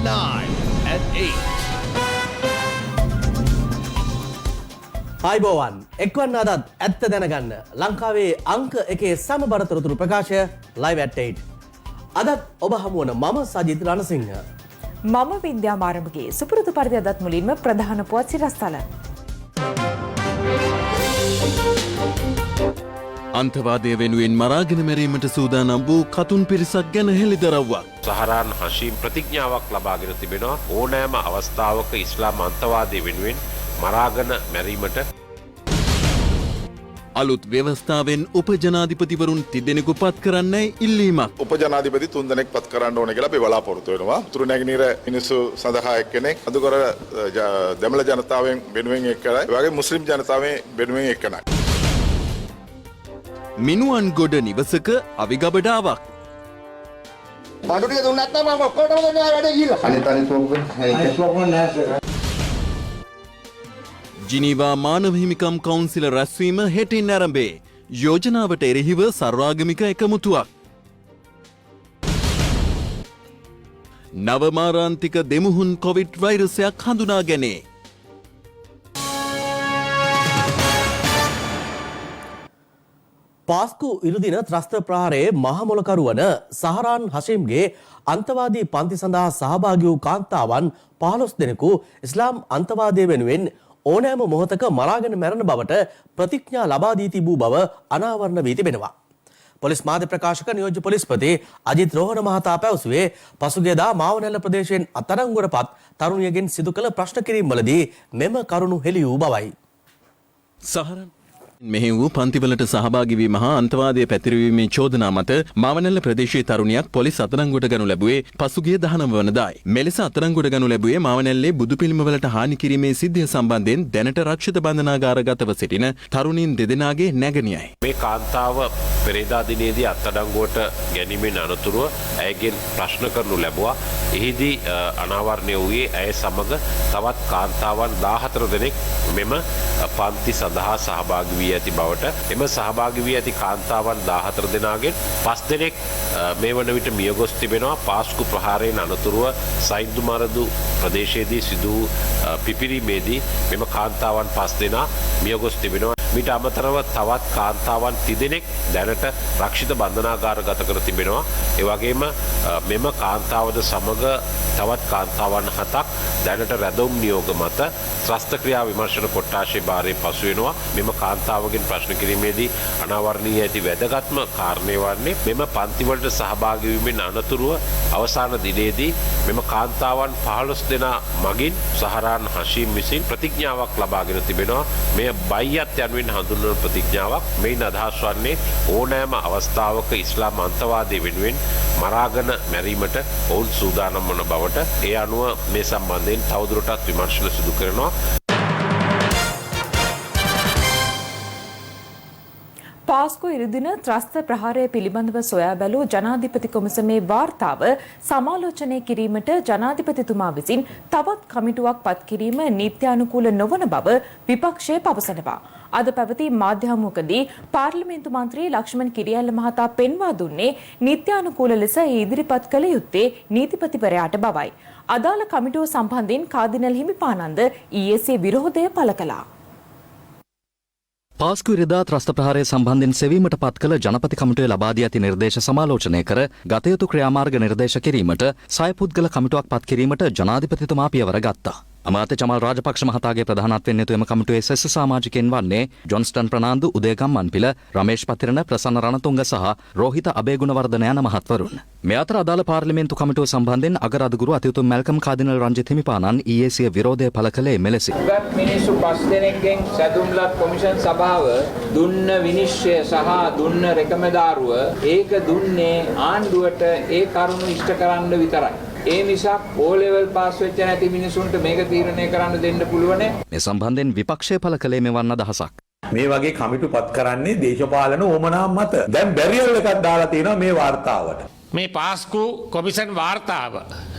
live at 8. ආයිබෝවන් එක්වන්න අදත් ඇත්ත දැනගන්න ලංකාවේ අංක එකේ සමබරතරතුරු ප්‍රකාශය live at 8. අදත් ඔබ හමුවන මම සජිත් රණසිංහ. මම විද්‍යා මාරඹගේ සුපුරුදු පරිදි අදත් මුලින්ම ප්‍රධාන පුවත් සිරස්තල. අන්තවාදය වෙනුවෙන් මරාගෙන මැරීමට සූදානම් වූ කතුන් පිරිසක් ගැන හෙළිදරව්වක්. සහරාන් හෂීම් ප්‍රතිඥාවක් ලබාගෙන තිබෙනවා ඕනෑම අවස්ථාවක ඉස්ලාම් අන්තවාදය වෙනුවෙන් මරාගෙන මැරීමට. අලුත් ව්‍යවස්ථාවෙන් උපජනාධිපතිවරුන් තිදෙනෙකු පත් කරන්නයි ඉල්ලීමක්. උපජනාධිපති 3 දෙනෙක් පත් කරන්න ඕන කියලා අපි බලාපොරොත්තු වෙනවා. උතුරු නැගෙනහිර මිනිස්සු සඳහා එක්කෙනෙක්, අදුකර දෙමළ ජනතාවෙන් වෙනුවෙන් එක්කෙනයි, ඒ වගේ මුස්ලිම් ජනතාවෙන් වෙනුවෙන් එක්කෙනයි. මිනුවන් ගොඩ නිවසක අවිගබඩාවක්. බඩුටිය දුන්නත් නම් මම ඔක්කොටම දෙනවා වැඩේ ගිහලා. අනිත් නෑ. ජිනීවා මානව හිමිකම් කවුන්සිල රැස්වීම හෙටින් ආරම්භේ. යෝජනාවට එරෙහිව සර්වාගමික එකමුතුවක්. නවමාරාන්තික දෙමුහුන් කොවිඩ් වෛරසයක් හඳුනා ගැනේ. පාස්කු ඉරුදින ත්‍රස්ත ප්‍රහාරයේ මහමොලකරු වන සහරාන් හෂීම්ගේ අන්තවාදී පන්ති සඳහා සහභාගී වූ කාන්තාවන් 15 දෙනෙකු ඉස්ලාම් අන්තවාදය වෙනුවෙන් ඕනෑම මොහොතක මරාගෙන මැරෙන බවට ප්‍රතිඥා ලබා දී තිබූ බව අනාවරණ වී තිබෙනවා. පොලිස් මාධ්‍ය ප්‍රකාශක නියෝජ්‍ය පොලිස්පති අජිත් රෝහණ මහතා පැවසුවේ පසුගියදා මාවනැල්ල ප්‍රදේශයෙන් අත්අඩංගුවටපත් තරුණියගෙන් සිදු කළ ප්‍රශ්න කිරීම්වලදී මෙම කරුණු හෙළි වූ බවයි. සහරන් මෙහි වූ පන්තිවලට සහභාගී වීම හා අන්තවාදය පැතිරවීමේ චෝදනා මත මාවනැල්ල ප්‍රදේශයේ තරුණියක් පොලිස් අත්අඩංගුවට ගනු ලැබුවේ පසුගිය 19 වනදායි. මෙලෙස අත්අඩංගුවට ගනු ලැබුවේ මාවනැල්ලේ බුදු පිළිමවලට හානි කිරීමේ සිද්ධිය සම්බන්ධයෙන් දැනට රක්ෂිත බන්ධනාගාරගතව සිටින තරුණීන් දෙදෙනාගේ නැගණියයි. මේ කාන්තාව පෙරේදා දිනේදී අත්අඩංගුවට ගැනීමෙන් අනතුරුව ඇයගෙන් ප්‍රශ්න කරනු ලැබුවා. එහිදී අනාවරණය වූයේ ඇය සමග තවත් කාන්තාවන් 14 දෙනෙක් මෙම පන්ති සඳහා සහභාගී වී ඇති බවට, එම සහභාගී වී ඇති කාන්තාවන් 14 දෙනාගෙන් 5 දෙනෙක් මේ වන විට මියගොස් තිබෙනවා. පාස්කු ප්‍රහාරයෙන් අනතුරුව සයින්දුමරදු ප්‍රදේශයේදී සිදු වූ පිපිරීමේදී මෙම කාන්තාවන් 5 දෙනා මියගොස් තිබෙනවා. මීට අමතරව තවත් කාන්තාවන් 30 දෙනෙක් දැනට රක්ෂිත බන්ධනාගාරගත කර තිබෙනවා. ඒ වගේම මෙම කාන්තාවද සමග තවත් කාන්තාවන් 7ක් දැනට රැඳවුම් නියෝග මත ත්‍රස්ත ක්‍රියා විමර්ශන කොට්ටාශයේ භාරයෙන් පසු වෙනවා. මෙම කාන්තාවගෙන් ප්‍රශ්න කිරීමේදී අනාවරණීය ඇති වැදගත්ම කාරණය වන්නේ මෙම පන්තිවලට සහභාගී වීමෙන් අනතුරුව අවසාන දිනේදී මෙම කාන්තාවන් 15 දෙනා මගින් සහරාන් හෂීම් විසින් ප්‍රතිඥාවක් ලබාගෙන තිබෙනවා. මෙය බයියත් යනුවෙන් හඳුන්වන ප්‍රතිඥාවක්. මෙයින් අදහස් වන්නේ ඕනෑම අවස්ථාවක ඉස්ලාම් අන්තවාදය වෙනුවෙන් මරාගෙන මැරීමට ඔවුන් සූදානම් වන බවට, ඒ අනුව මේ සම්බන්ධයෙන් තවදුරටත් විමර්ශන සිදු කරනවා. පාස්කු ඉරුදින ත්‍රස්ත ප්‍රහාරය පිළිබඳව සොයා බැලූ ජනාධිපති කොමිසමේ වාර්තාව සමාලෝචනය කිරීමට ජනාධිපතිතුමා විසින් තවත් කමිටුවක් පත් කිරීම නීත්‍යානුකූල නොවන බව විපක්ෂය පවසනවා. අද පැවති මාධ්‍ය හමුවකදී පාර්ලිමේන්තු මන්ත්‍රී ලක්ෂ්මන් කිරියල්ල මහතා පෙන්වා දුන්නේ නීත්‍යානුකූල ලෙස ඉදිරිපත් කළ යුත්තේ නීතිපතිවරයාට බවයි. අදාළ කමිටුව සම්බන්ධයෙන් කාදිනල් හිමිපාණන්ද ඊයේ විරෝධය පළ කළා. පාස්කු ඉරිදා ත්‍රස්ත ප්‍රහාරය සම්බන්ධයෙන් සෙවීමට පත් කළ ජනපති කමිටුවේ ලබා දී ඇති නිර්දේශ සමාලෝචනය කර ගත යුතු ක්‍රියාමාර්ග නිර්දේශ කිරීමට සයපුද්ගල කමිටුවක් පත් කිරීමට ජනාධිපතිතුමා පියවර ගත්තා. අමාත්‍ය චමල් රාජපක්ෂ මහතාගේ ප්‍රධානත්වයෙන් යුතු එම කමිටුවේ සෙස්ස සමාජිකයන් වන්නේ ජොන්ස්ටන් ප්‍රනාන්දු, උදයගම් මන්පිල, රමේෂ් පතිරණ, ප්‍රසන්න රණතුංග සහ රෝහිත අබේගුණවර්ධන යන මහත්වරුන්. මේ අතර අදාළ පාර්ලිමේන්තු කමිටුව සම්බන්ධයෙන් අගරාදුගුරු අතිඋතුම් මැල්කම් කාදිනල් රංජිත් හිමිපාණන් ඊයේ සිය විරෝධය පළ කළේ මෙලෙසින්. මිනිස්සු 5 දෙනෙක්ගෙන් සැදුම්ලත් කොමිෂන් සභාව දුන්න විනිශ්චය සහ දුන්න රෙකමෙදාරුව ඒක දුන්නේ ආණ්ඩුවට ඒ කරුණු ඉෂ්ට කරන්න විතරයි. ඒ නිසා O level පාස් වෙච්ච නැති මිනිසුන්ට මේක තීරණය කරන්න දෙන්න පුළුවන්. මේ සම්බන්ධයෙන් විපක්ෂය පළ කළේ මෙවන් අදහසක්. මේ වගේ කමිටු පත් කරන්නේ දේශපාලන ඕමනා මත. දැන් බැරියල් එකක් දාලා තියෙනවා මේ වාර්තාවට. මේ පාස්කු කොමිෂන් වාර්තාව,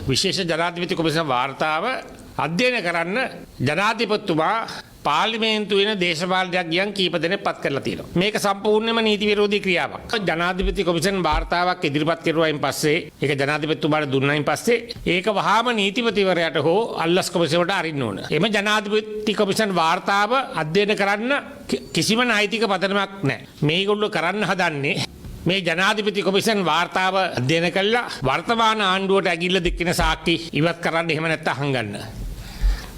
විශේෂ ජනාධිපති කොමිෂන් වාර්තාව අධ්‍යයනය කරන්න ජනාධිපතිතුමා පාර්ලිමේන්තුවේ දේශපාලනයක් ගියන් කීප දෙනෙක් පත් කරලා තියෙනවා. මේක සම්පූර්ණයෙන්ම නීති විරෝධී ක්‍රියාවක්. ජනාධිපති කොමිෂන් වාර්තාවක් ඉදිරිපත් කරුවායින් පස්සේ ඒක ජනාධිපතිතුමාට දුන්නායින් පස්සේ ඒක වහාම නීතිපතිවරයාට හෝ අල්ලස් කොමිසමට අරින්න ඕන. එම ජනාධිපති කොමිෂන් වාර්තාව අධ්‍යයනය කරන්න කිසිම නෛතික පදනමක් නැහැ. මේගොල්ලෝ කරන්න හදන්නේ මේ ජනාධිපති කොමිෂන් වාර්තාව අධ්‍යයනය කළා වර්තමාන ආණ්ඩුවට ඇගිල්ල දෙකින සාක්ෂි ඉවත් කරන්න එහෙම නැත්නම් හංගන්න.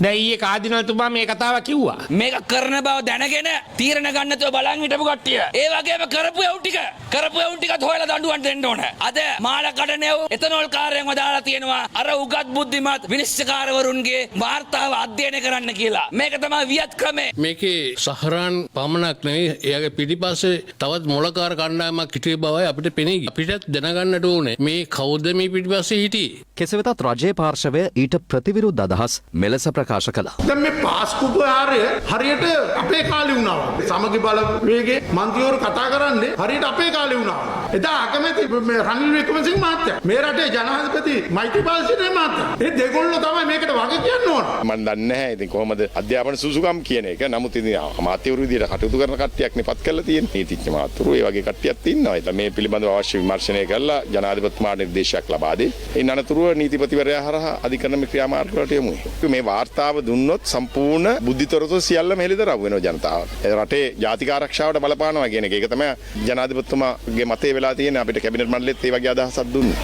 දැන් ඊයේ කාදිනල්තුමා මේ කතාව කිව්වා. මේක කරන බව දැනගෙන තීරණ ගන්න නැතුව බලන් හිටපු කට්ටිය. ඒ වගේම කරපු ඒව් ටිකත් හොයලා දඬුවම් දෙන්න ඕන. අද මාළ කඩනේව් එතනෝල් කාර්යයන්ව දාලා තියෙනවා අර උගත් බුද්ධිමත් විනිශ්චයකාරවරුන්ගේ වාර්තාව අධ්‍යයනය කරන්න කියලා. මේක තමයි වියත් ක්‍රමය. මේකේ සහරාන් පමණක් නෙවෙයි එයාගේ පිටිපස්සේ තවත් මොලකාර කණ්ඩායමක් හිටිය බවයි අපිට පෙනී ගියේ. අපිටත් දැනගන්නට ඕනේ මේ කවුද මේ පිටිපස්සේ හිටියේ. කෙසේ වෙතත් රජයේ පාර්ශවය ඊට ප්‍රතිවිරුද්ධ අදහස් මෙලෙස ප්‍රකාශ කළා. දැන් මේ පාස්කුඩු ආරය හරියට අපේ කාලේ වුණා. සමගි බලවේගයේ මන්ත්‍රීවරු කතා කරන්නේ හරියට අපේ කාලේ වුණා. එදා අකමැති මේ රනිල් වික්‍රමසිංහ මහත්තයා මේ රටේ ජනාධිපති මෛත්‍රීපාල සිරිසේන මහත්තයා ඒ දෙගොල්ලෝ තමයි මේකට වගේ කියන්න ඕන. මම දන්නේ නැහැ ඉතින් කොහොමද අධ්‍යාපන සුසුකම් කියන එක. නමුත් ඉතින් අමාත්‍යවරු විදියට කටයුතු කරන කට්ටියක් නෙපත් කරලා තියෙන්නේ. නීතිඥ මාත්‍රු ඒ වගේ කට්ටියක් ඉන්නවා. ඒත් මේ පිළිබඳව අවශ්‍ය විමර්ශනය කරලා ජනාධිපතිතුමාට නිර්දේශයක් ලබා දෙයි. ඒ අනතුරුව නීතිපතිවරයා හරහා අධිකරණ ක්‍රියාමාර්ග වලට යමු. මේ වාර්තාව දුන්නොත් සම්පූර්ණ බුද්ධිතොරතුරු සියල්ලම හෙළිදරව් වෙනවා ජනතාවට. රටේ ජාතික ආරක්ෂාවට බලපානවා කියන එක. ඒක තමයි ජනාධිපතිතුමාගේ මතය වෙලා තියෙන්නේ. අපිට කැබිනට් මණ්ඩලෙත් ඒ වගේ අදහසක් දුන්නේ.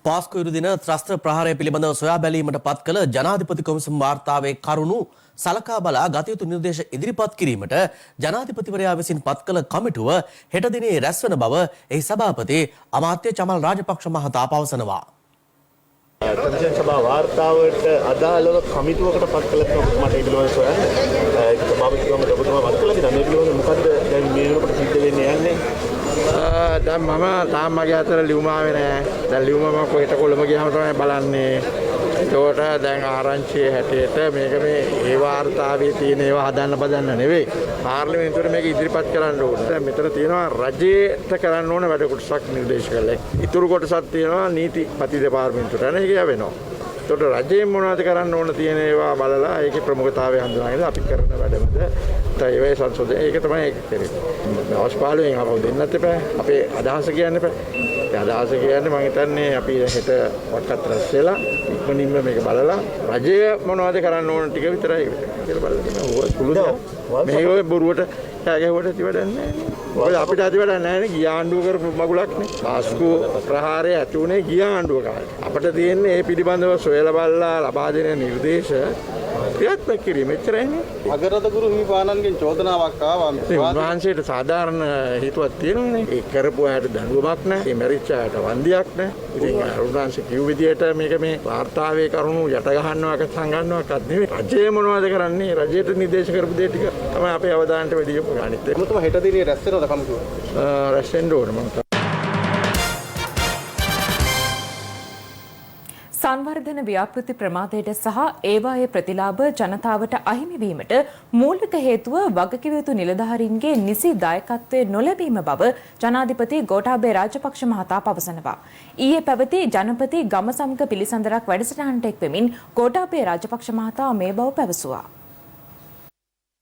පාස්කු ඉරු දින ත්‍රස්ත ප්‍රහාරය පිළිබඳව සොයා බැලීමට පත් කළ ජනාධිපති කොමිසම වාර්තාවේ කරුණු සලකා බලා ගත යුතු නිර්දේශ ඉදිරිපත් කිරීමට ජනාධිපතිවරයා විසින් පත් කළ කමිටුව හෙට දිනේ රැස්වන බව එහි සභාපති අමාත්‍ය චමල් රාජපක්ෂ මහතා පවසනවා. කොමිෂන් සභා වාර්තාවට අදාළව කමිටුවකට පත් කළ මට ඒ පිළිබඳව සොයන්න ඒක සභාපතිතුමාට ඔබතුමා පත් කළා කියලා මේ පිළිබඳව මොකද්ද දැන් මේ වෙනකොට සිද්ධ වෙන්නේ යන්නේ දැන් මම තාම මගේ අතර ලියුම ආවේ නැහැ දැන් ලියුම මම කොහෙට කොළඹ ගියාම තමයි බලන්නේ ඒකට දැන් ආරංචියේ හැටියට මේක මේ ඒ වාර්තාවේ තියෙන ඒවා හදන්න බදන්න නෙවෙයි පාර්ලිමේන්තුවේ මේක ඉදිරිපත් කරන්න ඕනේ දැන් මෙතන තියෙනවා රජයට කරන්න ඕන වැඩ කොටසක් නිර්දේශ කළා ඉතුරු කොටසක් තියෙනවා නීතිපති දෙපාර්තමේන්තුවට යන එක වෙනවා ඒකට රජයෙන් මොනවද කරන්න ඕන තියෙන ඒවා බලලා ඒකේ ප්‍රමුඛතාවය හඳුනාගෙන අපි කරන වැඩමද ඒවයි සංසෝධනය ඒක තමයි ඒක කරන්නේ අවශ්‍ය පාළුවෙන් අපව දෙන්නත් එපා අපේ අදහස කියන්න එපා ඒ අදහස කියන්නේ මම හිතන්නේ අපි හෙට වක්කත් රැස් වෙලා ඉක්මනින්ම මේක බලලා රජය මොනවද කරන්න ඕන ටික විතරයි කියලා බලන්න ඕක පුළුවන් මේක ඔය බොරුවට කෑගහුවට ඇති වැඩක් නැහැ ඔය අපිට ඇති වැඩක් නැහැ නේ ගිය ආණ්ඩුව කරපු මගුලක් නේ පාස්කු ප්‍රහාරය ඇති උනේ ගිය ආණ්ඩුව කාලේ අපිට තියෙන්නේ මේ පිළිබඳව සොයලා බලලා ලබා දෙන නිර්දේශ ක්‍රියාත්මක කිරීම එච්චරයිනේ අගරත ගුරු හිමිපාණන්ගෙන් චෝදනාවක් ආවා උන්වහන්සේට සාධාරණ හේතුවක් තියෙනවානේ ඒ කරපු අයට දඬුවමක් නැහැ ඒ මැරිච්ච අයට වන්දියක් නැහැ ඉතින් උන්වහන්සේ කිව් විදියට මේක මේ වාර්තාවේ කරුණු යට ගහන්නවක සංගන්නවක්වත් නෙවෙයි රජය මොනවද කරන්නේ රජයට නිර්දේශ කරපු දේ ටික තමයි අපේ අවධානයට වැඩි යොමු කරන්නේ මොකද හෙට දිනේ රැස් වෙනවද කමිටුව රැස් වෙන්න ඕන මම සංවර්ධන ව්‍යාපෘති ප්‍රමාදයට සහ ඒවායේ ප්‍රතිලාභ ජනතාවට අහිමි වීමට මූලික හේතුව වගකිව යුතු නිලධාරීන්ගේ නිසි දායකත්වයේ නොලැබීම බව ජනාධිපති ගෝඨාභය රාජපක්ෂ මහතා පවසනවා. ඊයේ පැවති ජනපති ගමසම්ක පිළිසඳරක් වැඩසටහනට එක්වෙමින් ගෝඨාභය රාජපක්ෂ මහතා මේ බව පැවසුවා.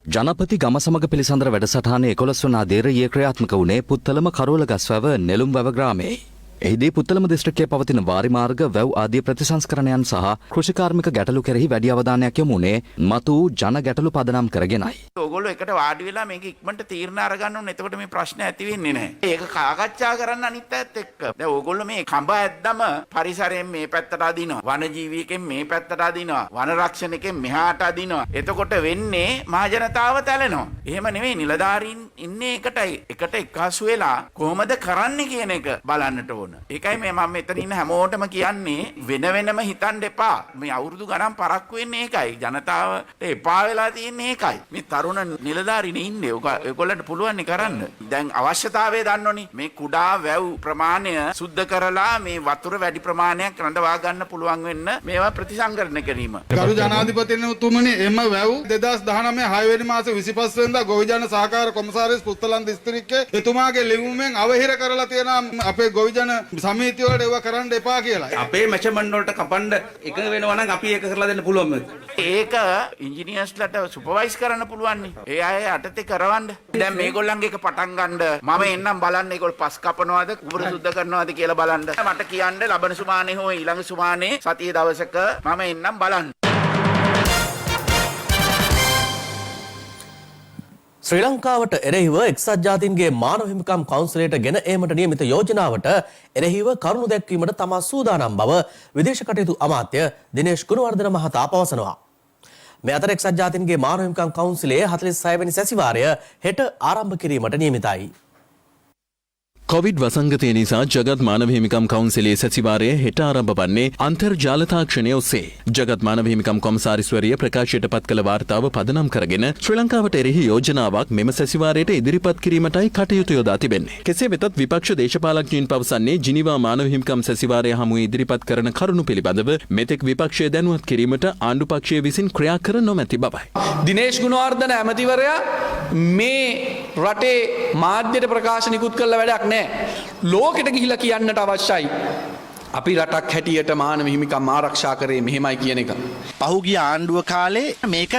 ජනපති ගම සමග පිළිසඳර වැඩසටහනේ 11 වන දේරයේ ක්‍රියාත්මක වුණේ පුත්තලම කරෝල ගස්වැව නෙළුම් වැව ග්‍රාමයේ. එහිදී පුත්තලම දිස්ත්‍රික්කයේ පවතින වාරි මාර්ග වැව් ආදී ප්‍රතිසංස්කරණයන් සහ කෘෂිකාර්මික ගැටලු කෙරෙහි වැඩි අවධානයක් යොමු වුණේ මතු ජන ගැටලු පදනම් කරගෙනයි. ඕගොල්ලෝ එකට වාඩි වෙලා මේක ඉක්මනට තීරණ අරගන්න ඕනේ. එතකොට මේ ප්‍රශ්න ඇති වෙන්නේ නැහැ. ඒක සාකච්ඡා කරන්න අනිත් අයත් එක්ක. දැන් ඕගොල්ලෝ මේ කඹ ඇද්දම පරිසරයෙන් මේ පැත්තට අදිනවා. වනජීවීකෙන් මේ පැත්තට අදිනවා. වන රක්ෂණකෙන් මෙහාට අදිනවා. එතකොට වෙන්නේ මහ ජනතාව තැලෙනවා. එහෙම නෙවෙයි නිලධාරීන් ඉන්නේ එකටයි. එකට එක්කාසු වෙලා කොහොමද කරන්නේ කියන එක බලන්නට ඕන. ඒකයි මේ මම මෙතන ඉන්න හැමෝටම කියන්නේ වෙන වෙනම හිතන්න එපා. මේ අවුරුදු ගණන් පරක්කු වෙන්නේ ඒකයි. ජනතාවට එපා වෙලා තියෙන්නේ ඒකයි. මේ තරුණ නිලධාරීන් ඉන්නේ. ඔයගොල්ලන්ට පුළුවන් කරන්න. දැන් අවශ්‍යතාවය දන්නෝනේ. මේ කුඩා වැව් ප්‍රමාණය සුද්ධ කරලා මේ වතුර වැඩි ප්‍රමාණයක් රඳවා ගන්න පුළුවන් වෙන්න මේවා ප්‍රතිසංකරණය කිරීම. ගරු ජනාධිපතිතුමනි එම වැව් 2019 6 වෙනි මාසේ 25 වෙනිදා ගොවිජන සහකාර කොමසාරිස් පුත්තලම් දිස්ත්‍රික්කයේ එතුමාගේ ලියුමෙන් අවහිර කරලා තියෙන අපේ ගොවිජන සමිතිය වලට ඒවා කරන්න එපා කියලා. අපේ මෙෂර්මන්ට් වලට කපන්න එක වෙනවා නම් අපි ඒක කරලා දෙන්න පුළුවන්. ඒක ඉංජිනියර්ස්ලට සුපර්වයිස් කරන්න පුළුවන් නේ. ඒ අය යටතේ කරවන්න. දැන් මේගොල්ලන්ගේ එක පටන් ගන්න මම එන්නම් බලන්න ඒගොල්ලෝ පස් කපනවාද කුඹුර සුද්ධ කරනවාද කියලා බලන්න. මට කියන්න ලබන සුමානේ හෝ ඊළඟ සුමානේ සතිය දවසක මම එන්නම් බලන්න. ශ්‍රී ලංකාවට එරෙහිව එක්සත් ජාතීන්ගේ මානව හිමිකම් කවුන්සිලයට ගෙන ඒමට නියමිත යෝජනාවට එරෙහිව කරුණු දැක්වීමට තමා සූදානම් බව විදේශ කටයුතු අමාත්‍ය දිනේෂ් ගුණවර්ධන මහතා පවසනවා. මේ අතර එක්සත් ජාතීන්ගේ මානව හිමිකම් කවුන්සිලයේ 46 වෙනි සැසිවාරය හෙට ආරම්භ කිරීමට නියමිතයි. කොවිඩ් වසංගතය නිසා ජගත් මානව හිමිකම් කවුන්සිලයේ සැසිවාරය හෙට ආරම්භ වන්නේ අන්තර්ජාල තාක්ෂණය ඔස්සේ. ජගත් මානව හිමිකම් කොමසාරිස්වරිය ප්‍රකාශයට පත් කළ වාර්තාව පදනම් කරගෙන ශ්‍රී ලංකාවට එරෙහි යෝජනාවක් මෙම සැසිවාරයට ඉදිරිපත් කිරීමටයි කටයුතු යොදා තිබෙන්නේ. කෙසේ වෙතත් විපක්ෂ දේශපාලඥයින් පවසන්නේ ජිනීවා මානව හිමිකම් සැසිවාරය හමුවේ ඉදිරිපත් කරන කරුණු පිළිබඳව මෙතෙක් විපක්ෂය දැනුවත් කිරීමට ආණ්ඩු පක්ෂය විසින් ක්‍රියා කර නොමැති බවයි. දිනේෂ් ගුණවර්ධන ඇමතිවරයා මේ රටේ මාධ්‍යට ප්‍රකාශ නිකුත් කළ වැඩක් නෑ. ලෝකෙට ගිහිලා කියන්නට අවශ්‍යයි. අපි රටක් හැටියට මානව හිමිකම් ආරක්ෂා කරේ මෙහෙමයි කියන එක. පහුගිය ආණ්ඩුව කාලේ මේක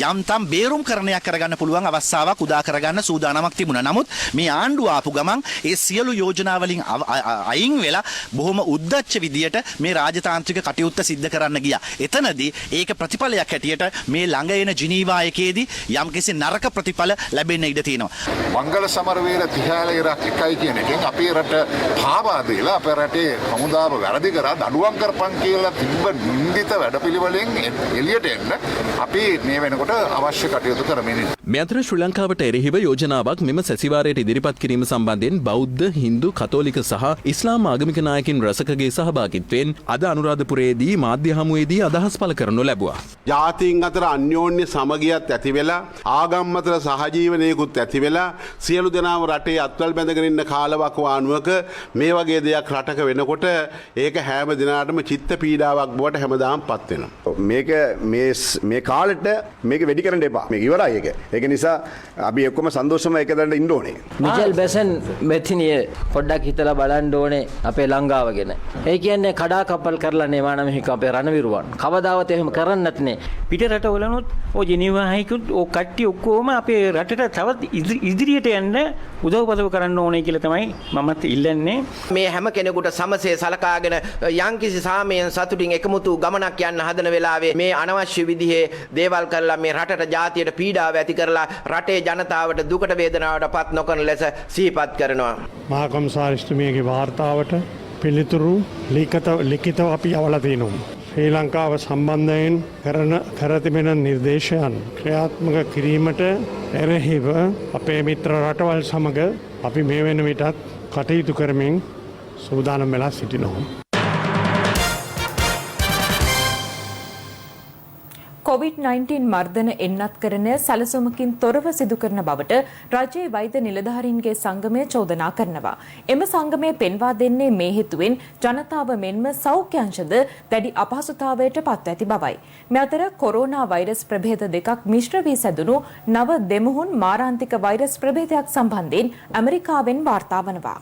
යම්තම් බේරුම් කරණයක් කරගන්න පුළුවන් අවස්ථාවක් උදා කරගන්න සූදානමක් තිබුණා. නමුත් මේ ආණ්ඩුව ආපු ගමන් ඒ සියලු යෝජනා වලින් අයින් වෙලා බොහොම උද්දච්ච විදියට මේ රාජතාන්ත්‍රික කටයුත්ත සිද්ධ කරන්න ගියා. එතනදී ඒක ප්‍රතිඵලයක් හැටියට මේ ළඟ එන ජිනීවා එකේදී යම්කිසි නරක ප්‍රතිඵල ලැබෙන්න ඉඩ තියෙනවා. මංගල සමරවීර තිහාලේරක් එකයි කියන එකෙන් අපේ රට පාවා දීලා අපේ රටේ හමුදාව වැරදි කරා දඩුවම් කරපන් කියලා තිබ්බ නින්දිත වැඩපිළිවෙලෙන් එළියට එන්න අපි මේ වෙනකොට අවශ්‍ය කටයුතු කරමින් ඉන්නවා. මේ අතර ශ්‍රී ලංකාවට එරෙහිව යෝජනාවක් මෙම සැසිවාරයට ඉදිරිපත් කිරීම සම්බන්ධයෙන් බෞද්ධ, හින්දු, කතෝලික සහ ඉස්ලාම් ආගමික නායකින් රසකගේ සහභාගීත්වයෙන් අද අනුරාධපුරයේදී මාධ්‍ය හමුවේදී අදහස් පළ කරනු ලැබුවා. ජාතීන් අතර අන්‍යෝන්‍ය සමගියත් ඇති වෙලා ආගම් අතර සහජීවනයකුත් ඇති වෙලා සියලු දෙනාම රටේ අත්වල් බැඳගෙන ඉන්න කාලවකවානුවක මේ වගේ දෙයක් රටක වෙනකොට ඒක හැම දිනාටම චිත්ත පීඩාවක් බවට හැමදාම පත් වෙනවා. මේක මේ කාලෙට මේක වැඩි කරන්න එපා. මේක ඉවරයි ඒක. ඒක නිසා අපි ඔක්කොම සන්තෝෂම එක දණ්ඩ ඉන්න ඕනේ. මිචෙල් බෙසන් මෙතිනිය පොඩ්ඩක් හිතලා බලන්න ඕනේ අපේ ලංකාව ගැන. ඒ කියන්නේ කඩා කප්පල් කරලා නේ මානව හිමිකම් අපේ රණවිරුවන්. කවදාවත් එහෙම කරන්නේ නැත්නේ. පිට රටවලනොත් ඔය ජිනීවා හයිකුත් ඔය කට්ටිය ඔක්කොම අපේ රටට තවත් ඉදිරියට යන්න උදව්පදව කරන්න ඕනේ කියලා තමයි මමත් ඉල්ලන්නේ. මේ හැම කෙනෙකුට සමසේ සලකාගෙන යම්කිසි සාමයෙන් සතුටින් එකමුතු ගමනක් යන්න හදන වෙලාවේ මේ අනවශ්‍ය විදිහේ දේවල් කරලා මේ රටට ජාතියට පීඩාව ඇති කරලා රටේ ජනතාවට දුකට වේදනාවට පත් නොකරන ලෙස සිහිපත් කරනවා. මහා කොමසාරිස්තුමියගේ වාර්තාවට පිළිතුරු ලිඛිතව අපි යවලා තිනවා. ශ්‍රී ලංකාව සම්බන්ධයෙන් කර තිබෙන නිර්දේශයන් ක්‍රියාත්මක කිරීමට එරෙහිව අපේ මිත්‍ර රටවල් සමග අපි මේ වෙන විටත් කටයුතු කරමින් සූදානම් වෙලා සිටිනවා. COVID-19 මර්ධන එන්නත් කරන සැලසුමකින් තොරව සිදු කරන බවට රජයේ වෛද්‍ය නිලධාරීන්ගේ සංගමය චෝදනා කරනවා. එම සංගමය පෙන්වා දෙන්නේ මේ හේතුවෙන් ජනතාව මෙන්ම සෞඛ්‍ය අංශද දැඩි අපහසුතාවයට පත් ඇති බවයි. මේ අතර කොරෝනා වෛරස් ප්‍රභේද දෙකක් මිශ්‍ර වී සැදුණු නව දෙමුහුන් මාරාන්තික වෛරස් ප්‍රභේදයක් සම්බන්ධයෙන් ඇමරිකාවෙන් වාර්තා වනවා.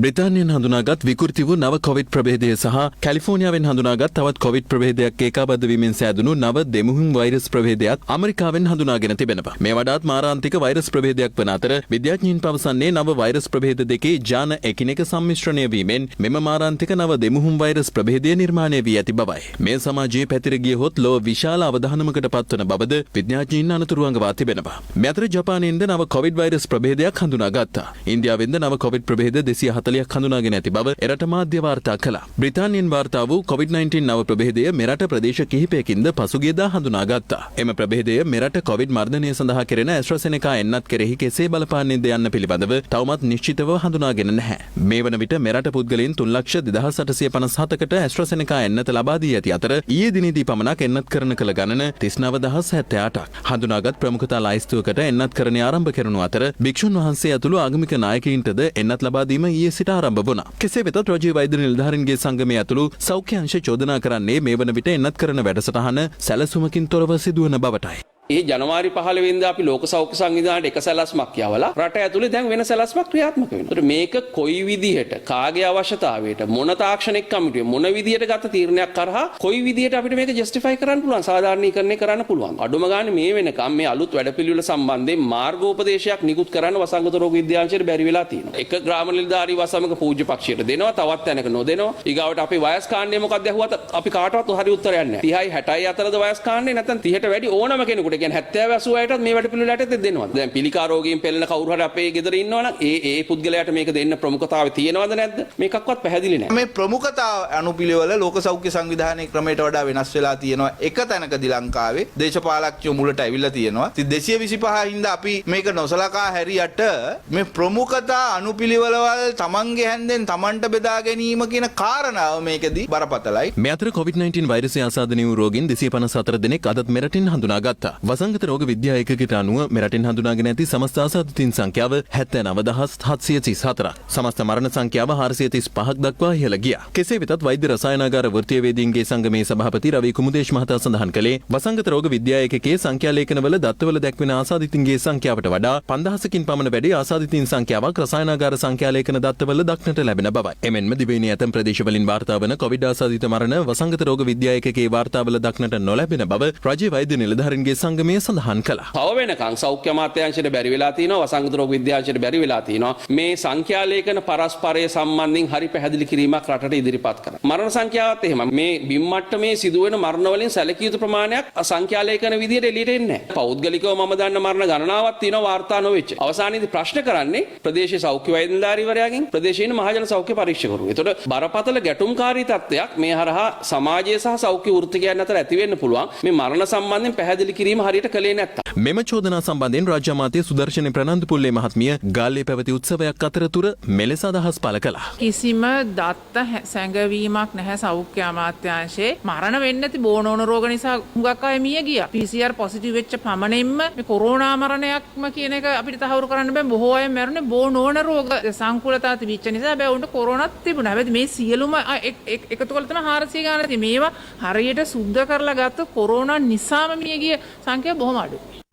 බ්‍රිතාන්‍යයෙන් හඳුනාගත් විකෘති වූ නව කොවිඩ් ප්‍රභේදය සහ කැලිෆෝනියාවෙන් හඳුනාගත් තවත් කොවිඩ් ප්‍රභේදයක් ඒකාබද්ධ වීමෙන් සෑදුණු නව දෙමුහුම් වෛරස් ප්‍රභේදයක් ඇමරිකාවෙන් හඳුනාගෙන තිබෙනවා. මේ වඩාත් මාරාන්තික වෛරස් ප්‍රභේදයක් වන අතර විද්‍යාඥයින් පවසන්නේ නව වෛරස් ප්‍රභේද දෙකේ ජාන එකිනෙක සම්මිශ්‍රණය වීමෙන් මෙම මාරාන්තික නව දෙමුහුම් වෛරස් ප්‍රභේදය නිර්මාණය වී ඇති බවයි. මේ සමාජයේ පැතිර ගියහොත් ලොව විශාල අවධානමකට පත්වන බවද විද්‍යාඥයින් අනතුරු අඟවා තිබෙනවා. මේ අතර ජපානයෙන්ද නව කොවිඩ් වෛරස් ප්‍රභේදයක් හඳුනාගත්තා. ඉන්දියාවෙන්ද නව කොවිඩ් ප්‍රභේද 240ක් හඳුනාගෙන ඇති බව එරට මාධ්‍ය වාර්තා කළා. බ්‍රිතාන්‍යයෙන් වාර්තා වූ COVID-19 නව ප්‍රභේදය මෙරට ප්‍රදේශ කිහිපයකින්ද පසුගියදා හඳුනාගත්තා. එම ප්‍රභේදය මෙරට කොවිඩ් මර්ධනය සඳහා කෙරෙන ඇස්ට්‍රාසෙනෙකා එන්නත් කෙරෙහි කෙසේ බලපාන්නේද යන්න පිළිබඳව තවමත් නිශ්චිතව හඳුනාගෙන නැහැ. මේ වන විට මෙරට පුද්ගලයන් 3,2857කට ඇස්ට්‍රාසෙනෙකා එන්නත ලබා දී ඇති අතර ඊයේ දිනේදී පමණක් එන්නත් කරන කළ ගණන 39078ක්. හඳුනාගත් ප්‍රමුඛතා ලයිස්තුවකට එන්නත් කරණය ආරම්භ කරනු අතර භික්ෂුන් වහන්සේ ඇතුළු ආගමික නායකයින්ටද එන්නත් ලබා දීම ඊයේ සිට ආරම්භ වුණා. කෙසේ වෙතත් රජයේ වෛද්‍ය නිලධාරීන්ගේ සංගමය ඇතුළු සෞඛ්‍ය අංශ චෝදනා කරන්නේ මේ වන විට එන්නත් කරන වැඩසටහන සැලසුමකින් තොරව සිදුවන බවටයි. ඒ ජනවාරි 15 වෙනිදා අපි ලෝක සෞඛ්‍ය සංවිධානයට එක සැලැස්මක් යවලා රට ඇතුලේ දැන් වෙන සැලැස්මක් ක්‍රියාත්මක වෙනවා. ඒතර මේක කොයි විදිහට කාගේ අවශ්‍යතාවයට මොන තාක්ෂණික කමිටුවේ මොන විදිහට ගත තීරණයක් කරහා කොයි විදිහට අපිට මේක ජස්ටිෆයි කරන්න පුළුවන් සාධාරණීකරණය කරන්න පුළුවන්. අඩුම ගානේ මේ වෙනකම් මේ අලුත් වැඩපිළිවෙල සම්බන්ධයෙන් මාර්ගෝපදේශයක් නිකුත් කරන්න වසංගත රෝග විද්‍යාංශයට බැරි වෙලා තියෙනවා. එක ග්‍රාම නිලධාරී වසමක පූජ්‍ය පක්ෂයට දෙනවා තවත් තැනක නොදෙනවා. ඊගාවට අපි වයස් කාණ්ඩය මොකක්ද ඇහුවත් අපි කාටවත් හරි උත්තරයක් නැහැ. 30යි 60යි අතරද වයස් කාණ්ඩේ නැත්නම් 30ට වැඩි ඕනම කෙනෙකුට කියන්නේ 70 80ටත් මේ වැඩපිළිවෙලට දෙනවා. දැන් පිළිකා රෝගීන් පෙළෙන කවුරු හරි අපේ ගෙදර ඉන්නවනම් ඒ පුද්ගලයාට මේක දෙන්න ප්‍රමුඛතාවය තියෙනවද නැද්ද? මේකක්වත් පැහැදිලි නැහැ. මේ ප්‍රමුඛතාව අනුපිළිවෙල ලෝක සෞඛ්‍ය සංවිධානයේ ක්‍රමයට වඩා වෙනස් වෙලා තියෙනවා. එක තැනකදී ලංකාවේ දේශපාලකයෝ මුලට ඇවිල්ලා තියෙනවා. ඉතින් 225 හින්දා අපි මේක නොසලකා හැරියට මේ ප්‍රමුඛතා අනුපිළිවෙලවල් තමන්ගේ හැන්දෙන් තමන්ට බෙදා ගැනීම කියන කාරණාව මේකදී බරපතලයි. මේ අතර COVID-19 වෛරසය ආසාදනය වූ රෝගීන් 254 දෙනෙක් අදත් මෙරටින් හඳුනාගත්තා. වසංගත රෝග විද්‍යා ඒකකයට අනුව මෙරටින් හඳුනාගෙන ඇති සමස්ත ආසාදිතයින් සංඛ්‍යාව 79734ක්. සමස්ත මරණ සංඛ්‍යාව 435ක් දක්වා ඉහළ ගියා. කෙසේ වෙතත් වෛද්‍ය රසායනාගාර වෘත්තීයවේදීන්ගේ සංගමේ සභාපති රවි කුමුදේශ් මහතා සඳහන් කළේ වසංගත රෝග විද්‍යා ඒකකයේ සංඛ්‍යා ලේඛනවල දත්තවල දැක්වෙන ආසාදිතින්ගේ සංඛ්‍යාවට වඩා 5000කින් පමණ වැඩි ආසාදිතින් සංඛ්‍යාවක් රසායනාගාර සංඛ්‍යා ලේඛන දත්තවල දක්නට ලැබෙන බවයි. එමෙන්ම දිවයිනේ ඇතැම් ප්‍රදේශවලින් වාර්තා වන කොවිඩ් ආසාදිත මරණ වසංගත රෝග විද්‍යා ඒකකයේ වාර්තාවල දක්නට නොලැබෙන බව රජයේ වෛද්‍ය නිලධාරීන්ගේ සංගමය සඳහන් කළා. තව වෙනකන් සෞඛ්‍ය අමාත්‍යාංශයට බැරි වෙලා තියෙනවා වසංගත රෝග විද්‍යාංශයට බැරි වෙලා තියෙනවා මේ සංඛ්‍යා ලේඛන පරස්පරය සම්බන්ධයෙන් හරි පැහැදිලි කිරීමක් රටට ඉදිරිපත් කරන්න. මරණ සංඛ්‍යාවත් එහෙම මේ බිම් මට්ටමේ සිදුවෙන මරණ වලින් සැලකිය යුතු ප්‍රමාණයක් සංඛ්‍යා ලේඛන විදියට එළියට එන්නේ නැහැ. පෞද්ගලිකව මම දන්න මරණ ගණනාවක් තියෙනවා වාර්තා නොවෙච්ච. අවසානයේදී ප්‍රශ්න කරන්නේ ප්‍රදේශීය සෞඛ්‍ය වෛද්‍ය නිලධාරීවරයාගෙන් ප්‍රදේශීය මහජන සෞඛ්‍ය පරීක්ෂකවරු. ඒතකොට බරපතල ගැටුම්කාරී තත්ත්වයක් මේ හරහා සමාජය සහ සෞඛ්‍ය වෘත්තිකයන් අතර ඇති වෙන්න පුළුවන්. මේ මරණ සම්බන්ධයෙන් පැහැදිලි කිරීම හරියට කළේ නැත්තම්. මෙම චෝදනා සම්බන්ධයෙන් රාජ්‍ය අමාත්‍ය සුදර්ශන ප්‍රනන්දුපුල්ලේ මහත්මිය ගාල්ලේ පැවති උත්සවයක් අතරතුර මෙලෙස අදහස් පළ කළා. කිසිම දත්ත සැඟවීමක් නැහැ සෞඛ්‍ය අමාත්‍යාංශයේ. මරණ වෙන්නේ නැති බෝනෝන රෝග නිසා හුඟක් අය මිය ගියා. PCR පොසිටිව් වෙච්ච පමණින්ම මේ කොරෝනා මරණයක්ම කියන එක අපිට තහවුරු කරන්න බෑ. බොහෝ අය මැරුණේ බෝනෝන රෝග සංකූලතා තිබිච්ච නිසා. හැබැයි උන්ට කොරෝනාත් තිබුණා. හැබැයි මේ සියලුම එකතු කරලා තමයි 400 ගානක් තියෙන්නේ. මේවා හරියට සුද්ධ කරලා ගත්ත කොරෝනා නිසාම මිය ගිය සංඛ්‍යාව බොහොම අඩුයි.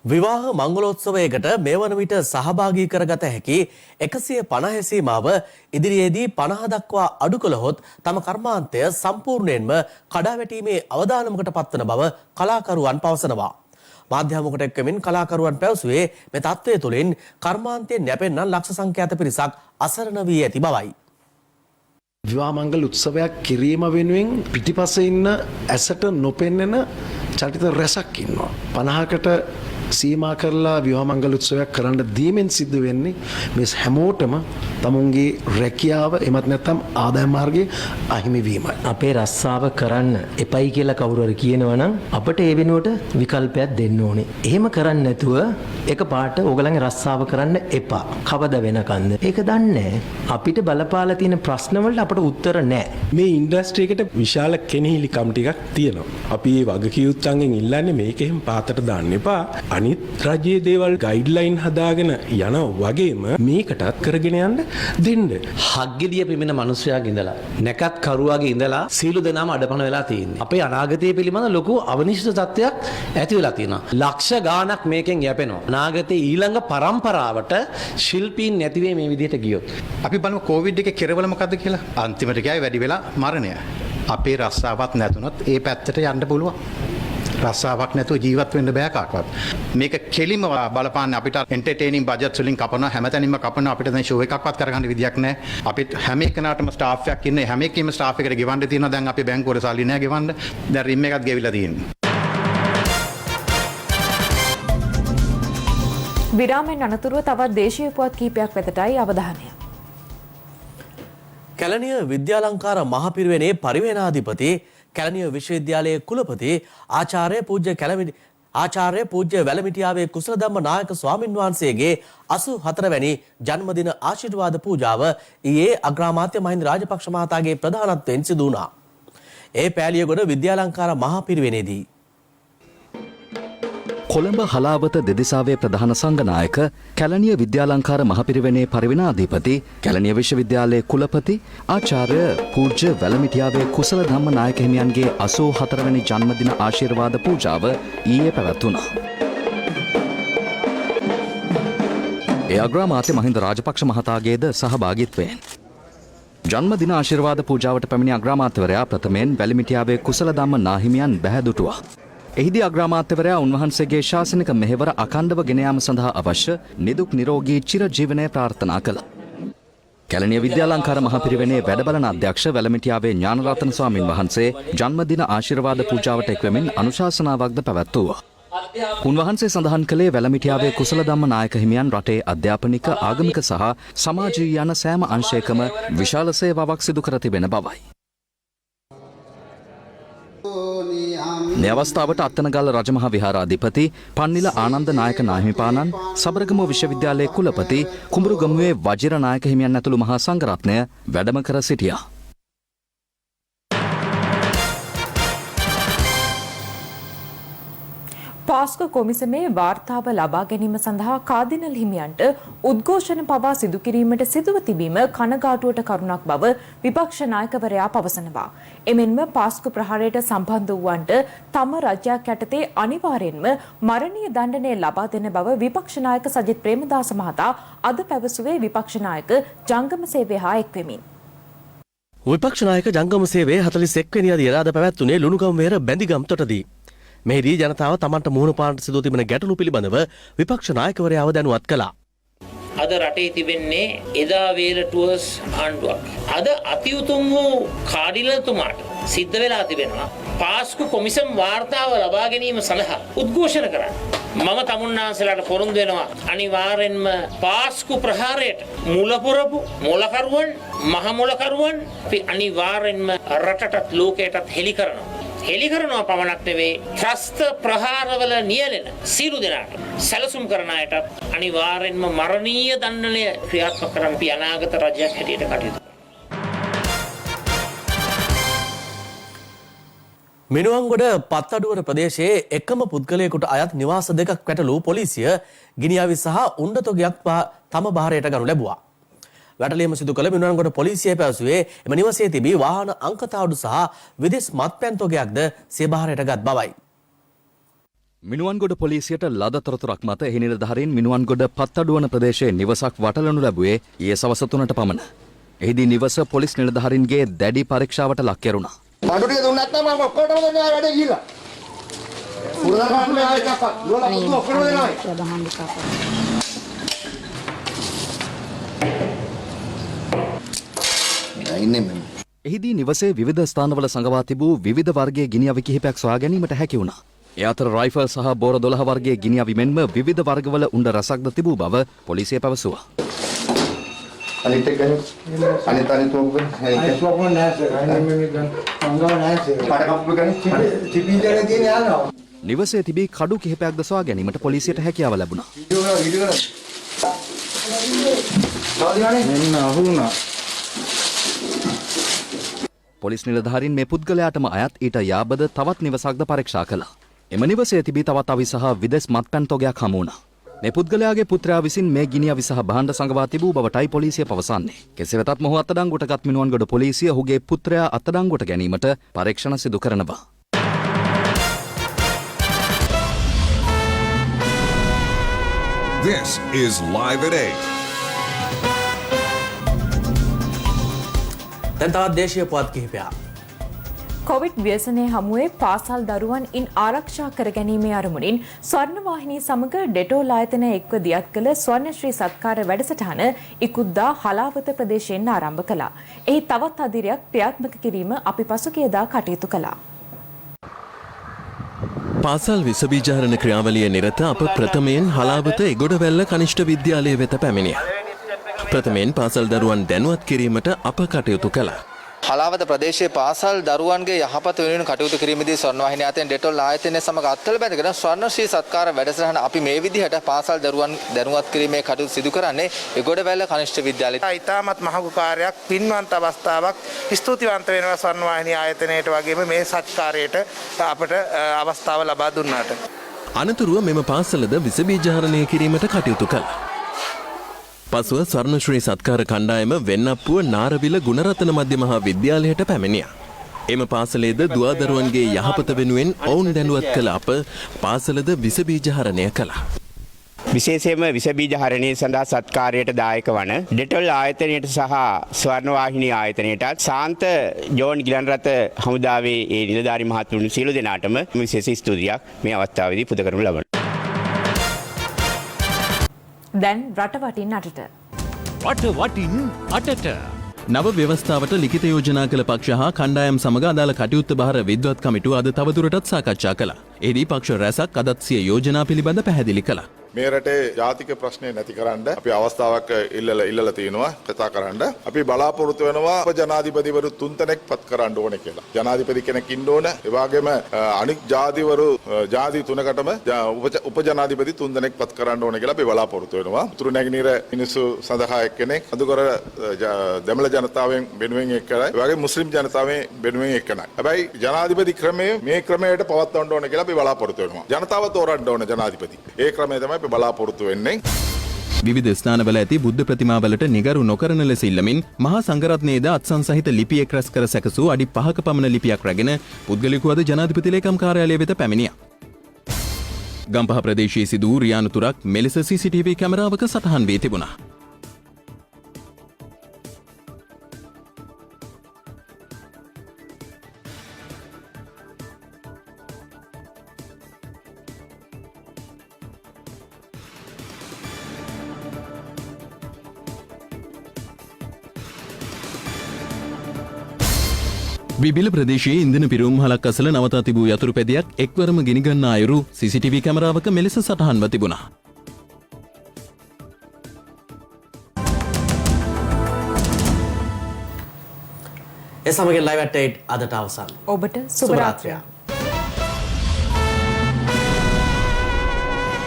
විවාහ මංගලෝත්සවයකට මේ වන විට සහභාගී කරගත හැකි 150 සීමාව ඉදිරියේදී 50 දක්වා අඩු කළහොත් තම කර්මාන්තය සම්පූර්ණයෙන්ම කඩාවැටීමේ අවදානමකට පත්වන බව කලාකරුවන් පවසනවා. මාධ්‍යමකට එක්වමින් කලාකරුවන් පැවසුවේ මේ තත්ත්වය තුළින් කර්මාන්තයෙන් යැපෙන්නන් ලක්ෂ සංඛ්‍යාත පිරිසක් අසරණ වී ඇති බවයි. විවාහ මංගල උත්සවයක් කිරීම වෙනුවෙන් පිටිපස්සේ ඉන්න ඇසට නොපෙන්නන චරිත රැසක් ඉන්නවා. 50කට සීමා කරලා විවාහ මංගල උත්සවයක් කරන්න දීමෙන් සිද්ධ වෙන්නේ මේ හැමෝටම තමුන්ගේ රැකියාව එමත් නැත්නම් ආදායම් මාර්ගයේ අහිමි වීමයි. අපේ රස්සාව කරන්න එපයි කියලා කවුරු හරි කියනවනම් අපිට ඒ වෙනුවට විකල්පයක් දෙන්න ඕනේ. එහෙම කරන්නේ නැතුව එකපාරට ඕගලන්ගේ රස්සාව කරන්න එපා. කවද වෙනකන්ද? ඒක දන්නේ අපිට බලපාලා තියෙන ප්‍රශ්න වලට අපට උත්තර නැහැ. මේ ඉන්ඩස්ට්‍රි එකට විශාල කෙනෙහිලිකම් ටිකක් තියෙනවා. අපි මේ වගකීම්යන්ගෙන් ඉල්ලන්නේ මේක එහෙම පාතට දාන්න එපා. අනිත් රජයේ දේවල් ගයිඩ්ලයින් හදාගෙන යන වගේම මේකටත් කරගෙන යන්න දෙන්න. හග්ගෙඩිය පිමෙන මිනිස්සයාගේ ඉඳලා නැකත් කරුවාගේ ඉඳලා සීළු දෙනාම අඩපණ වෙලා තියෙන්නේ. අපේ අනාගතය පිළිබඳ ලොකු අවනිශ්චිත තත්ත්වයක් ඇති වෙලා තියෙනවා. ලක්ෂ ගාණක් මේකෙන් යැපෙනවා. අනාගතේ ඊළඟ පරම්පරාවට ශිල්පීන් නැති වෙයි මේ විදිහට ගියොත්. අපි බලමු කොවිඩ් එකේ කෙරවල මොකද්ද කියලා. අන්තිමට ගියායි වැඩි වෙලා මරණය. අපේ රස්සාවක් නැතුනොත් ඒ පැත්තට යන්න පුළුවන්. රස්සාවක් නැතුව ජීවත් වෙන්න බෑ කාටවත්. මේක කෙලිම බලපාන්නේ අපිට එන්ටර්ටේනින් බජට්ස් වලින් කපනවා හැමතැනින්ම කපනවා අපිට දැන් ෂෝ එකක්වත් කරගන්න විදියක් නැහැ. අපිට හැම එකනටම ස්ටාෆ් එකක් ඉන්නේ හැම එකෙම ස්ටාෆ් එකට ගෙවන්න තියෙනවා. දැන් අපි බැංකුවල සල්ලි නැහැ ගෙවන්න. දැන් රිම් එකක් ගෙවිලා තියෙනවා. විරාමෙන් අනතුරුව තවත් දේශීය පුවත් කීපයක් වෙතටයි අවධානය. කැලණිය විද්‍යාලංකාර මහපිරිවෙනේ පරිවේනාධිපති කැලණිය විශ්වවිද්‍යාලයේ කුලපති ආචාර්ය පූජ්‍ය වැලමිටියාවේ කුසලධම්ම නායක ස්වාමින් වහන්සේගේ 84 වැනි ජන්මදින ආශිර්වාද පූජාව ඊයේ අග්‍රාමාත්‍ය මහින්ද රාජපක්ෂ මහතාගේ ප්‍රධානත්වයෙන් සිදු වුණා. ඒ පෑලියගොඩ විද්‍යාලංකාර මහපිරිවෙනේදී කොළඹ හලාවත දෙදෙසාවේ ප්‍රධාන සංඝනායක කැලණිය විද්‍යාලංකාර මහපිරිවෙනේ පරිවිනාධිපති කැලණිය විශ්වවිද්‍යාලයේ කුලපති ආචාර්ය පූජ්‍ය වැලමිටියාවේ කුසල ධම්ම නායක හිමියන්ගේ 84 වෙනි ජන්මදින ආශිර්වාද පූජාව ඊයේ පැවැත්වුණා. ඒ අග්‍රාමාත්‍ය මහින්ද රාජපක්ෂ මහතාගේද සහභාගීත්වයෙන් ජන්මදින ආශිර්වාද පූජාවට පැමිණි අග්‍රාමාත්‍යවරයා ප්‍රථමයෙන් වැලිමිටියාවේ කුසල ධම්ම නාහිමියන් බැහැදුටුවා. එහිදී අග්‍රාමාත්‍යවරයා උන්වහන්සේගේ ශාසනික මෙහෙවර අඛණ්ඩව ගෙන යාම සඳහා අවශ්‍ය නිදුක් නිරෝගී චිරජීවනය ප්‍රාර්ථනා කළා. කැලණිය විද්‍යාලංකාර මහපිරිවෙනේ වැඩබලන අධ්‍යක්ෂ වැලමිටියාවේ ඥානරත්න ස්වාමින් වහන්සේ ජන්මදින ආශිර්වාද පූජාවට එක්වෙමින් අනුශාසනාවක්ද පැවැත්වුවා. උන්වහන්සේ සඳහන් කළේ වැලමිටියාවේ කුසල ධම්ම නායක හිමියන් රටේ අධ්‍යාපනික ආගමික සහ සමාජීය යන සෑම අංශයකම විශාල සේවාවක් සිදු කර තිබෙන බවයි. මේ අවස්ථාවට අත්තනගල්ල රජමහා විහාරාධිපති පන්නිල ආනන්ද නායක නාහිමිපාණන් සබරගමුව විශ්වවිද්‍යාලයේ කුලපති කුඹුරුගමුවේ වජිර නායක හිමියන් ඇතුළු මහා සංඝරත්නය වැඩම කර සිටියා. පාස්කු කොමිසමේ වාර්තාව ලබා ගැනීම සඳහා කාදිනල් හිමියන්ට උද්ඝෝෂණ පවා සිදු කිරීමට සිදුව තිබීම කනගාටුවට කරුණක් බව විපක්ෂ නායකවරයා පවසනවා. එමෙන්ම පාස්කු ප්‍රහාරයට සම්බන්ධ වූවන්ට තම රජයක් යටතේ අනිවාර්යෙන්ම මරණීය දණ්ඩනය ලබා දෙන බව විපක්ෂ නායක සජිත් ප්‍රේමදාස මහතා අද පැවසුවේ විපක්ෂ නායක ජංගම සේවය හා එක්වෙමින්. විපක්ෂ නායක ජංගම සේවයේ 41 වෙනි අදියර අද පැවැත්වුණේ ලුණුගම වෙර බැඳිගම් තොටදී. මෙහිදී ජනතාව තමන්ට මුහුණ පාන්නට සිදු තිබෙන ගැටලු පිළිබඳව විපක්ෂ නායකවරයාව දැනුවත් කළා. අද රටේ තිබෙන්නේ එදා වේලටුවස් ආණ්ඩුවක්. අද අතිඋතුම් වූ කාඩිනල්තුමාට සිද්ධ වෙලා තිබෙනවා පාස්කු කොමිසම් වාර්තාව ලබා ගැනීම සඳහා උද්ඝෝෂණ කරන්න. මම තමුන්නාන්සලාට පොරොන්දු වෙනවා අනිවාර්යෙන්ම පාස්කු ප්‍රහාරයට මුලපුරපු මොලකරුවන් මහ මොලකරුවන් අපි අනිවාර්යෙන්ම රටටත් ලෝකයටත් හෙළි කරනවා. හෙළි කරනවා පමණක් නෙවෙයි ත්‍රස්ත ප්‍රහාරවල නියැලෙන සියලු දෙනාට සැලසුම් කරන අයටත් අනිවාර්යෙන්ම මරණීය දණ්ඩනය ක්‍රියාත්මක කරන්න අපි අනාගත රජයක් හැටියට කටයුතු මිනුවන්ගොඩ පත්තඩුවර ප්‍රදේශයේ එකම පුද්ගලයෙකුට අයත් නිවාස දෙකක් වැටලූ පොලිසිය ගිනිඅවි සහ උණ්ඩතොගයක් තම භාරයට ගනු ලැබුවා. වැටලීම සිදු කළ මිනුවන්ගොඩ පොලිසිය පැවසුවේ එම නිවසේ තිබී වාහන අංකතාවඩු සහ විදෙස් මත්පැන් තොගයක්ද සිය භාරයට ගත් බවයි. මිනුවන්ගොඩ පොලිසියට ලද තොරතුරක් මත එහි නිලධාරීන් මිනුවන්ගොඩ පත්තඩුවන ප්‍රදේශයේ නිවසක් වටලනු ලැබුවේ ඊයේ සවස 3ට පමණ. එහිදී නිවස පොලිස් නිලධාරීන්ගේ දැඩි පරීක්ෂාවට ලක් කෙරුණා. බඩු ටික දුන්නත් නම් මම ඔක්කොටම දෙනවා වැඩේ ගිහිල්ලා. පුරදාගන්න ආයෙත් අප්පා. දුවලා පුතු ඔක්කොම දෙනවා. එහිදී නිවසේ විවිධ ස්ථානවල සඟවා තිබූ විවිධ වර්ගයේ ගිනිඅවි කිහිපයක් සොයා ගැනීමට හැකි වුණා. ඒ අතර රයිෆල් සහ බෝර 12 වර්ගයේ ගිනිඅවි මෙන්ම විවිධ වර්ගවල උණ්ඩ රසක්ද තිබූ බව පොලිසිය පැවසුවා. අනිත් එක අනිත් ඔක්කොම අනිත් ඔක්කොම නැහැ සර්. අනිත් මේ ගන්න. සංගාව නැහැ සර්. කඩකප්පු ගන්න. ටිපින්දරේ තියෙන යනවා. නිවසේ තිබී කඩු කිහිපයක්ද සොයා ගැනීමට පොලිසියට හැකියාව ලැබුණා. මෙන්න අහුණා. පොලිස් නිලධාරීන් මේ පුද්ගලයාටම අයත් ඊට යාබද තවත් නිවසක්ද පරීක්ෂා කළා. එම නිවසේ තිබී තවත් අවි සහ විදෙස් මත්පැන් තොගයක් හමු වුණා. මේ පුද්ගලයාගේ පුත්‍රයා විසින් මේ ගිනිඅවි සහ භාණ්ඩ සංගවා තිබූ බවටයි පොලිසිය පවසන්නේ. කෙසේ වෙතත් මොහු අත්අඩංගුවට ගත් මිනුවන්ගොඩ පොලිසිය ඔහුගේ පුත්‍රයා අත්අඩංගුවට ගැනීමට පරීක්ෂණ සිදු කරනවා. This is Live at 8. දැන් තවත් දේශීය පුවත් කිහිපයක්. කොවිඩ් ව්‍යසනයේ හමුවේ පාසල් දරුවන් ඉන් ආරක්ෂා කර ගැනීමේ අරමුණින් ස්වර්ණවාහිනී සමග ඩෙටෝල් ආයතනය එක්ව දියත් කළ ස්වර්ණශ්‍රී සත්කාර වැඩසටහන ඉකුද්දා හලාවත ප්‍රදේශයෙන් ආරම්භ කළා. එහි තවත් අදිරයක් ක්‍රියාත්මක කිරීම අපි පසුගියදා කටයුතු කළා. පාසල් විසබීජාරණ ක්‍රියාවලිය නිරත අප ප්‍රථමයෙන් හලාවත එගොඩවැල්ල කනිෂ්ඨ විද්‍යාලය වෙත පැමිණිය. ප්‍රථමයෙන් පාසල් දරුවන් දැනුවත් කිරීමට අප කටයුතු කළා. හලාවත ප්‍රදේශයේ පාසල් දරුවන්ගේ යහපත වෙනුවෙන් කටයුතු කිරීමේදී ස්වර්ණවාහිනී ආයතනය ඩෙටෝල් ආයතනය සමග අත්වල බැඳගෙන ස්වර්ණශ්‍රී සත්කාර වැඩසටහන අපි මේ විදිහට පාසල් දරුවන් දැනුවත් කිරීමේ කටයුතු සිදු කරන්නේ එගොඩවැල්ල කනිෂ්ඨ විද්‍යාලයේ. ඉතාමත් මහඟු කාර්යයක්, පින්වන්ත අවස්ථාවක්. ස්තුතිවන්ත වෙනවා ස්වර්ණවාහිනී ආයතනයට වගේම මේ සත්කාරයට අපට අවස්ථාව ලබා දුන්නාට. අනතුරුව මෙම පාසලද විසබීජහරණය කිරීමට කටයුතු කළා. පසුව ස්වර්ණශ්‍රී සත්කාර කණ්ඩායම වෙන්නප්පුව නාරවිල ගුණරත්න මධ්‍ය මහා විද්‍යාලයට පැමිණියා. එම පාසලේද දුවදරුවන්ගේ යහපත වෙනුවෙන් ඔවුන් දැනුවත් කළ අප පාසලද විසබීජහරණය කළා. විශේෂයෙන්ම විසබීජහරණය සඳහා සත්කාරයට දායක වන ඩෙටොල් ආයතනයට සහ ස්වර්ණවාහිනී ආයතනයටත් සාන්ත ජෝන් ගිලන්රත හමුදාවේ ඒ නිලධාරි මහත්වරුන් සියලු දෙනාටම විශේෂ ස්තුතියක් මේ අවස්ථාවේදී පුද කරනු ලබනවා. දැන් රටවටින් අටට. රටවටින් අටට. නව ව්‍යවස්ථාවට ලිඛිත යෝජනා කළ පක්ෂ හා කණ්ඩායම් සමග අදාළ කටයුත්ත බහර විද්වත් කමිටුව අද තවදුරටත් සාකච්ඡා කළා. එහිදී පක්ෂ රැසක් අදත් සිය යෝජනා පිළිබඳ පැහැදිලි කළා. මේ රටේ ජාතික ප්‍රශ්නේ නැති කරන්න අපි අවස්ථාවක් ඉල්ලලා තියෙනවා කතා කරන්න. අපි බලාපොරොත්තු වෙනවා උපජනාධිපතිවරු 3 දෙනෙක් පත් කරන්න ඕනේ කියලා. ජනාධිපති කෙනෙක් ඉන්න ඕන. ඒ වගේම අනික් ජාතිවරු ජාති 3කටම උපජනාධිපති 3 දෙනෙක් පත් කරන්න ඕනේ කියලා අපි බලාපොරොත්තු වෙනවා. උතුරු නැගෙනහිර මිනිස්සු සඳහා එක්කෙනෙක්, අදුකර දෙමළ ජනතාවෙන් වෙනුවෙන් එක්කෙනෙක්, ඒ වගේ මුස්ලිම් ජනතාවෙන් වෙනුවෙන් එක්කෙනෙක්. හැබැයි ජනාධිපති ක්‍රමය මේ ක්‍රමයට පවත්වන්න ඕනේ කියලා අපි බලාපොරොත්තු වෙනවා. ජනතාව තෝරන්න ඕනේ ජනාධිපති. ඒ ක්‍රමය තමයි බලාපොරොත්තු වෙන්නේ. විවිධ ස්ථානවල ඇති බුද්ධ ප්‍රතිමාවලට නිගරු නොකරන ලෙස ඉල්ලමින් මහා සංඝරත්නයේද අත්සන් සහිත ලිපියක් රැස් කර සැකසූ අඩි 5ක පමණ ලිපියක් රැගෙන පුද්ගලිකව අද ජනාධිපති ලේකම් කාර්යාලය වෙත පැමිණියා. ගම්පහ ප්‍රදේශයේ සිදු වූ රියානුතුරක් මෙලෙස CCTV කැමරාවක සටහන් වී තිබුණා. විබිල ප්‍රදේශයේ ඉන්ධන පිරුම්හලක් අසල නවතා තිබූ යතුරු පැදියක් එක්වරම ගිනිගන්න අයුරු CCTV කැමරාවක මෙලෙස සටහන්ව තිබුණා. ඒ සමගින් ලයිව් ඇට් 8 අදට අවසන්. ඔබට සුබ රාත්‍රියක්.